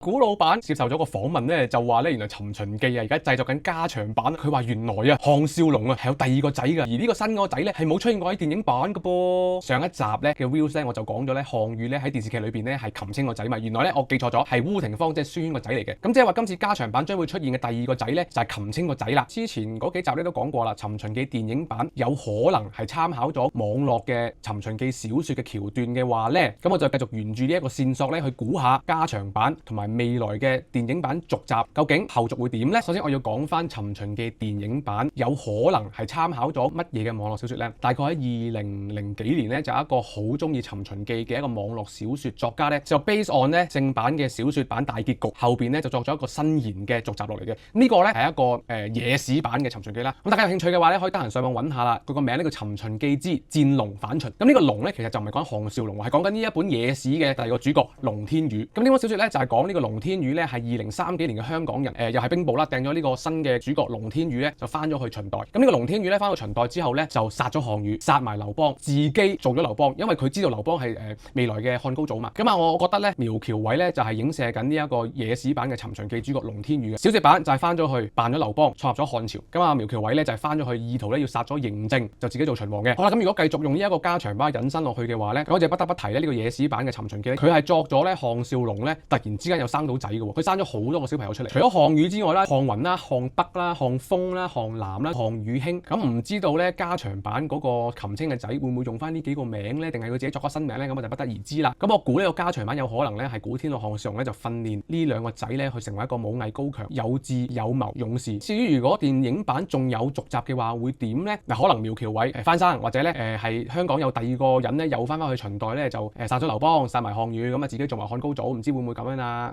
古老闆接受咗個訪問咧，就話咧原來《尋秦記》啊而家製作緊加長版。佢話原來啊項少龍啊係有第二個仔㗎，而呢個新嗰個仔咧係冇出現過喺電影版㗎噃。上一集咧嘅 Reels 咧我就講咗咧項羽咧喺電視劇裏邊咧係擒青個仔嘛，原來咧我記錯咗係烏廷芳即係孫軒個仔嚟嘅。咁即係話今次加長版將會出現嘅第二個仔咧就係擒青個仔啦。之前嗰幾集咧都講過啦，《尋秦記》電影版有可能係參考咗網絡嘅《尋秦記》小説嘅橋段嘅話咧，咁我就繼續沿住呢一個線索咧去估下加長版同埋未來嘅電影版續集究竟後續會點呢？首先我要講翻《尋秦記》電影版有可能係參考咗乜嘢嘅網絡小説呢？大概喺2000幾年咧，就有一個好中意《尋秦記》嘅一個網絡小説作家咧，就 base on 咧正版嘅小説版大結局後邊咧就作咗一個新言嘅續集落嚟嘅。呢個咧係一個野史版嘅《尋秦記》啦。咁大家有興趣嘅話咧，可以得閒上網揾下啦。佢個名呢叫《尋秦記之戰龍返秦》。咁呢個龍咧其實就唔係講項少龍，係講緊呢一本野史嘅第二個主角龍天宇。咁呢本小説咧就係講呢個龍天宇咧係2030幾年嘅香港人，又係兵部啦，訂咗呢個新嘅主角龍天宇咧就翻咗去秦代。咁呢個龍天宇咧翻到秦代之後咧就殺咗項羽，殺埋劉邦，自己做咗劉邦，因為佢知道劉邦係未來嘅漢高祖嘛。咁啊，我覺得咧苗僑偉咧就係影射緊呢一個野史版嘅尋秦記主角龍天宇嘅。小説版就係翻咗去扮咗劉邦，創立咗漢朝。咁啊苗僑偉咧就係翻咗去意圖咧要殺咗嬴政，就自己做秦王嘅。好啦，咁如果繼續用呢一個加長版引申落去嘅話咧，咁我就不得不提咧呢個野史版嘅尋秦記，佢係作咗咧項少龍咧突然之間又生到仔嘅喎，佢生咗好多個小朋友出嚟，除咗項羽之外啦，項雲啦、項北啦、項豐啦、項南啦、項羽興。咁唔知道咧加長版嗰個擒青嘅仔會唔會用翻呢幾個名咧，定係佢自己作個新名咧？咁我就不得而知啦。咁我估呢個加長版有可能咧係古天樂項少龍咧就訓練呢兩個仔咧去成為一個武藝高強、有智有謀勇士。至於如果電影版仲有續集嘅話，會點咧？嗱，可能苗僑偉翻生，或者咧係香港有第二個人咧又翻去秦代咧就殺咗劉邦、殺埋項羽，咁啊自己做埋漢高祖，唔知會唔會咁樣啊？